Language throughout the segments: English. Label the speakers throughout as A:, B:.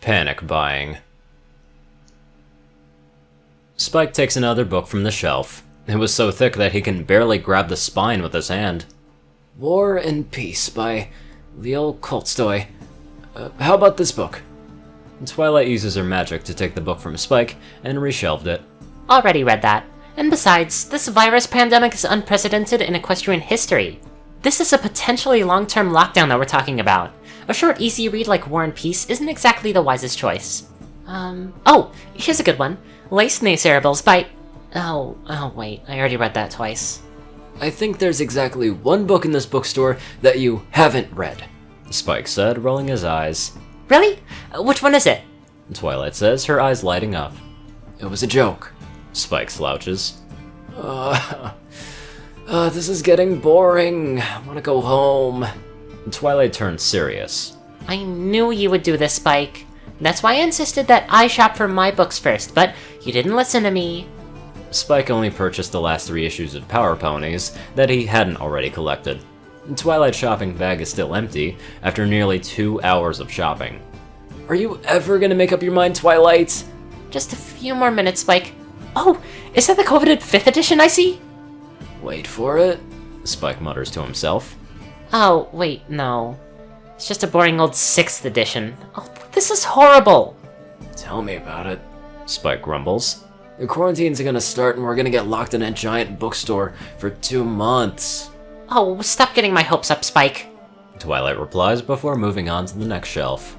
A: Panic buying. Spike takes another book from the shelf. It was so thick that he can barely grab the spine with his hand. War and Peace by Leo Tolstoy. How about this book? Twilight uses her magic to take the book from Spike and reshelved it.
B: Already read that. And besides, this virus pandemic is unprecedented in equestrian history. This is a potentially long-term lockdown that we're talking about. A short, easy read like War and Peace isn't exactly the wisest choice. Oh, here's a good one. Lace Naysarables by... Oh, wait, I already read that twice.
A: I think there's exactly one book in this bookstore that you haven't read, Spike said, rolling his eyes.
B: Really? Which one is it?
A: Twilight says, her eyes lighting up. It was a joke. Spike slouches. This is getting boring. I want to go home. Twilight turns serious.
B: I knew you would do this, Spike. That's why I insisted that I shop for my books first, but you didn't listen to me.
A: Spike only purchased the last 3 issues of Power Ponies that he hadn't already collected. Twilight's shopping bag is still empty after nearly 2 hours of shopping. Are you ever gonna make up your mind, Twilight?
B: Just a few more minutes, Spike. Oh, is that the coveted 5th edition I see?
A: Wait for it, Spike mutters to himself.
B: Oh, wait, no. It's just a boring old 6th edition. Oh, this is horrible!
A: Tell me about it, Spike grumbles. The quarantine's gonna start and we're gonna get locked in a giant bookstore for 2 months.
B: Oh, stop getting my hopes up, Spike.
A: Twilight replies before moving on to the next shelf.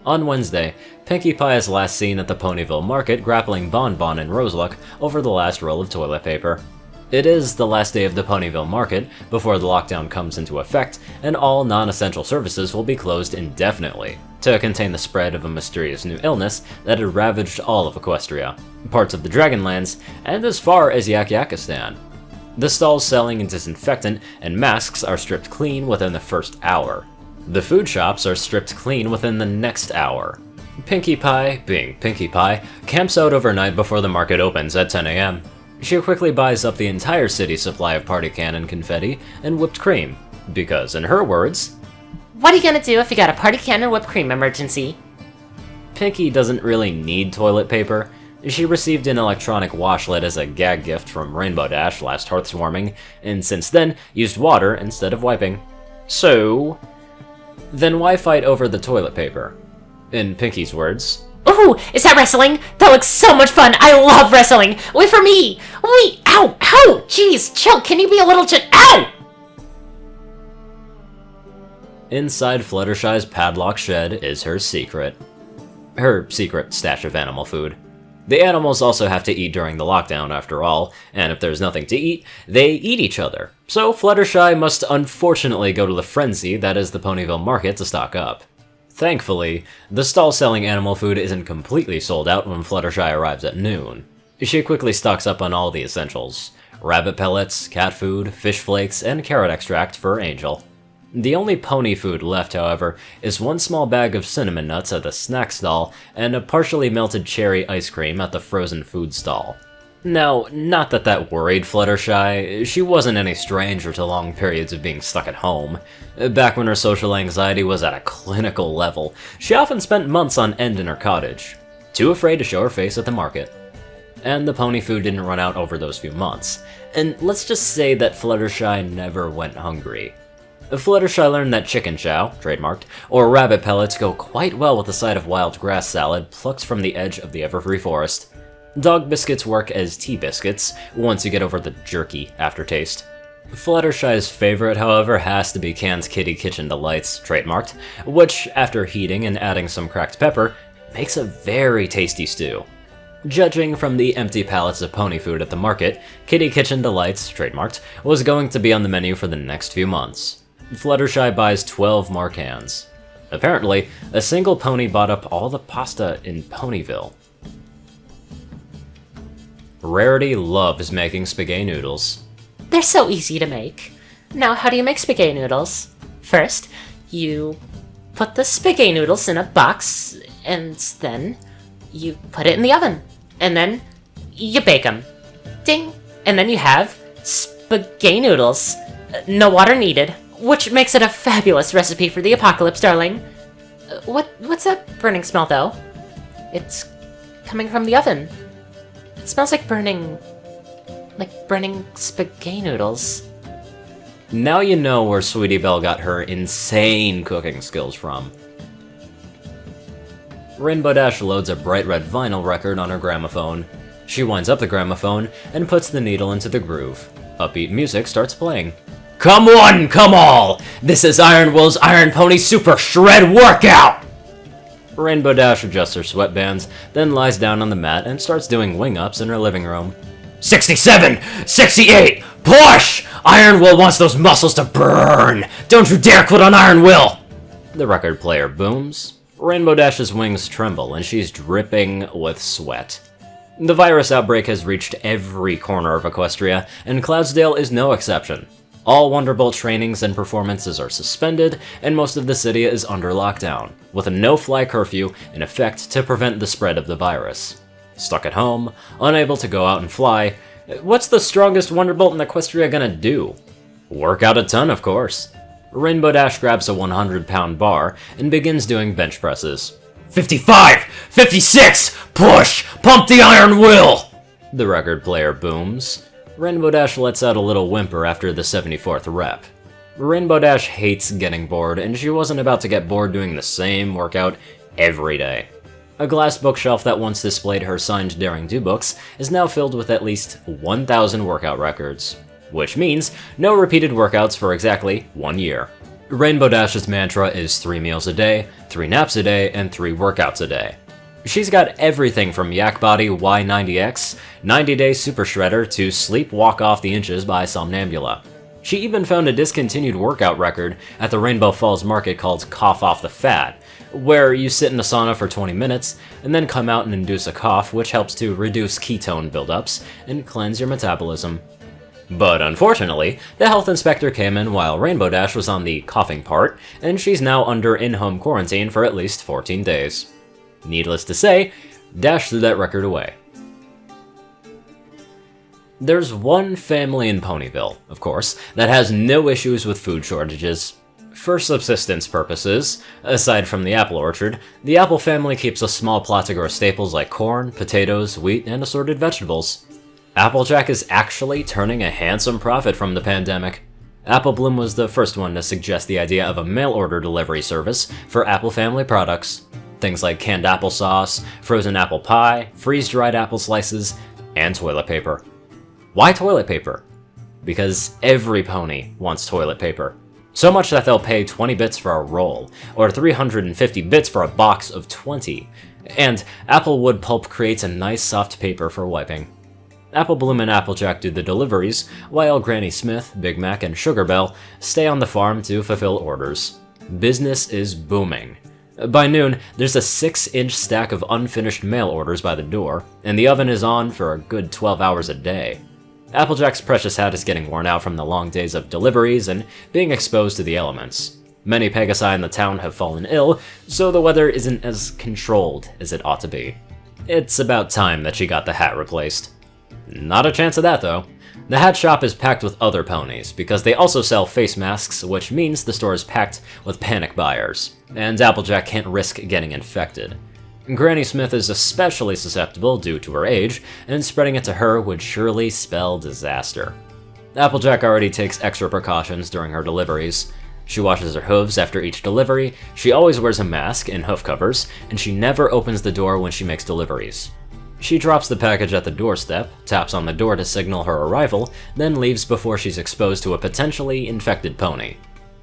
A: On Wednesday, Pinkie Pie is last seen at the Ponyville Market grappling Bon Bon and Roseluck over the last roll of toilet paper. It is the last day of the Ponyville Market before the lockdown comes into effect, and all non-essential services will be closed indefinitely to contain the spread of a mysterious new illness that had ravaged all of Equestria, parts of the Dragonlands, and as far as Yak-Yakistan. The stalls selling disinfectant and masks are stripped clean within the first hour. The food shops are stripped clean within the next hour. Pinkie Pie, being Pinkie Pie, camps out overnight before the market opens at 10 a.m. She quickly buys up the entire city's supply of party cannon confetti and whipped cream, because in her words,
B: what are you gonna do if you got a party cannon whipped cream emergency?
A: Pinkie doesn't really need toilet paper. She received an electronic washlet as a gag gift from Rainbow Dash last Hearthswarming, and since then used water instead of wiping. So, then why fight over the toilet paper? In Pinkie's words,
B: Ooh, is that wrestling? That looks so much fun! I love wrestling! Wait for me! Wait, ow, ow! Jeez, chill, can you be a little ow!
A: Inside Fluttershy's padlock shed is her secret. Her secret stash of animal food. The animals also have to eat during the lockdown after all, and if there's nothing to eat, they eat each other. So Fluttershy must unfortunately go to the frenzy that is the Ponyville Market to stock up. Thankfully, the stall selling animal food isn't completely sold out when Fluttershy arrives at noon. She quickly stocks up on all the essentials: rabbit pellets, cat food, fish flakes, and carrot extract for Angel. The only pony food left, however, is 1 small bag of cinnamon nuts at the snack stall and a partially melted cherry ice cream at the frozen food stall. Now, not that that worried Fluttershy, she wasn't any stranger to long periods of being stuck at home. Back when her social anxiety was at a clinical level, she often spent months on end in her cottage, too afraid to show her face at the market. And the pony food didn't run out over those few months, and let's just say that Fluttershy never went hungry. Fluttershy learned that chicken chow, trademarked, or rabbit pellets go quite well with a side of wild grass salad plucked from the edge of the everfree forest. Dog biscuits work as tea biscuits once you get over the jerky aftertaste. Fluttershy's favorite, however, has to be canned Kitty Kitchen Delights, trademarked, which, after heating and adding some cracked pepper, makes a very tasty stew. Judging from the empty pallets of pony food at the market, Kitty Kitchen Delights, trademarked, was going to be on the menu for the next few months. Fluttershy buys 12 more cans. Apparently, a single pony bought up all the pasta in Ponyville. Rarity loves making spaghetti noodles.
B: They're so easy to make. Now, how do you make spaghetti noodles? First, you put the spaghetti noodles in a box, and then you put it in the oven. And then you bake them. Ding! And then you have spaghetti noodles. No water needed, which makes it a fabulous recipe for the apocalypse, darling. What's that burning smell, though? It's coming from the oven. It smells like burning spaghetti noodles.
A: Now you know where Sweetie Belle got her insane cooking skills from. Rainbow Dash loads a bright red vinyl record on her gramophone. She winds up the gramophone and puts the needle into the groove. Upbeat music starts playing. Come one, come all! This is Iron Will's Iron Pony Super Shred Workout! Rainbow Dash adjusts her sweatbands, then lies down on the mat and starts doing wing-ups in her living room. 67! 68! Push! Iron Will wants those muscles to burn! Don't you dare quit on Iron Will! The record player booms. Rainbow Dash's wings tremble and she's dripping with sweat. The virus outbreak has reached every corner of Equestria, and Cloudsdale is no exception. All Wonderbolt trainings and performances are suspended, and most of the city is under lockdown, with a no-fly curfew in effect to prevent the spread of the virus. Stuck at home, unable to go out and fly, what's the strongest Wonderbolt in Equestria gonna do? Work out a ton, of course. Rainbow Dash grabs a 100-pound bar and begins doing bench presses. 55! 56! Push! Pump the Iron Will! The record player booms. Rainbow Dash lets out a little whimper after the 74th rep. Rainbow Dash hates getting bored, and she wasn't about to get bored doing the same workout every day. A glass bookshelf that once displayed her signed Daring Do books is now filled with at least 1,000 workout records, which means no repeated workouts for exactly 1 year. Rainbow Dash's mantra is 3 meals a day, 3 naps a day, and 3 workouts a day. She's got everything from Yak Body Y90X, 90-Day Super Shredder, to Sleep Walk Off the Inches by Somnambula. She even found a discontinued workout record at the Rainbow Falls Market called Cough Off the Fat, where you sit in a sauna for 20 minutes, and then come out and induce a cough, which helps to reduce ketone buildups and cleanse your metabolism. But unfortunately, the health inspector came in while Rainbow Dash was on the coughing part, and she's now under in-home quarantine for at least 14 days. Needless to say, Dash threw that record away. There's one family in Ponyville, of course, that has no issues with food shortages. For subsistence purposes, aside from the apple orchard, the Apple family keeps a small plot to grow staples like corn, potatoes, wheat, and assorted vegetables. Applejack is actually turning a handsome profit from the pandemic. Apple Bloom was the first one to suggest the idea of a mail-order delivery service for Apple family products. Things like canned applesauce, frozen apple pie, freeze-dried apple slices, and toilet paper. Why toilet paper? Because every pony wants toilet paper. So much that they'll pay 20 bits for a roll, or 350 bits for a box of 20. And Applewood pulp creates a nice soft paper for wiping. Apple Bloom and Applejack do the deliveries, while Granny Smith, Big Mac, and Sugar Belle stay on the farm to fulfill orders. Business is booming. By noon, there's a 6-inch stack of unfinished mail orders by the door, and the oven is on for a good 12 hours a day. Applejack's precious hat is getting worn out from the long days of deliveries and being exposed to the elements. Many Pegasi in the town have fallen ill, so the weather isn't as controlled as it ought to be. It's about time that she got the hat replaced. Not a chance of that, though. The hat shop is packed with other ponies, because they also sell face masks, which means the store is packed with panic buyers, and Applejack can't risk getting infected. Granny Smith is especially susceptible due to her age, and spreading it to her would surely spell disaster. Applejack already takes extra precautions during her deliveries. She washes her hooves after each delivery, she always wears a mask and hoof covers, and she never opens the door when she makes deliveries. She drops the package at the doorstep, taps on the door to signal her arrival, then leaves before she's exposed to a potentially infected pony.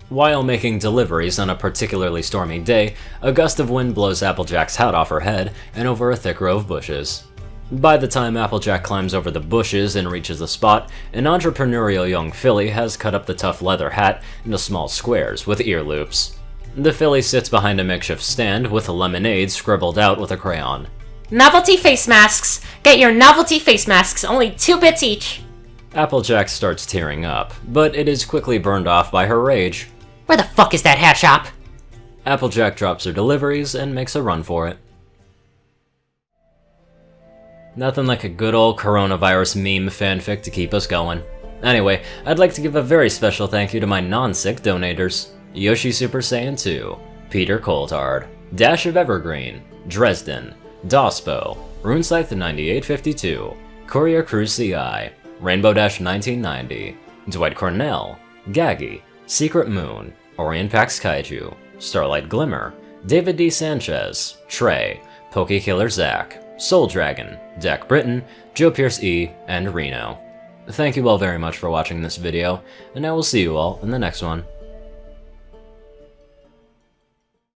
A: While making deliveries on a particularly stormy day, a gust of wind blows Applejack's hat off her head and over a thick row of bushes. By the time Applejack climbs over the bushes and reaches the spot, an entrepreneurial young filly has cut up the tough leather hat into small squares with ear loops. The filly sits behind a makeshift stand with lemonade scribbled out with a crayon.
B: Novelty face masks! Get your novelty face masks, only 2 bits each!
A: Applejack starts tearing up, but it is quickly burned off by her rage.
B: Where the fuck is that hat shop?
A: Applejack drops her deliveries and makes a run for it. Nothing like a good old coronavirus meme fanfic to keep us going. Anyway, I'd like to give a very special thank you to my non-sick donators. Yoshi Super Saiyan 2, Peter Coulthard, Dash of Evergreen, Dresdon, Dospo, RuneScythe 9852, CourierCruz CI, Rainbow Dash 1990, Dwight Cornel, Gagi, Secret Moon, ORIAN KAIJU, Starlight Glimmer, David D. Sanchez, Trey, Pokekiller Zach, Soul Dragon, Dak Britton, Joe Pierce E, and Reno. Thank you all very much for watching this video, and I will see you all in the next one.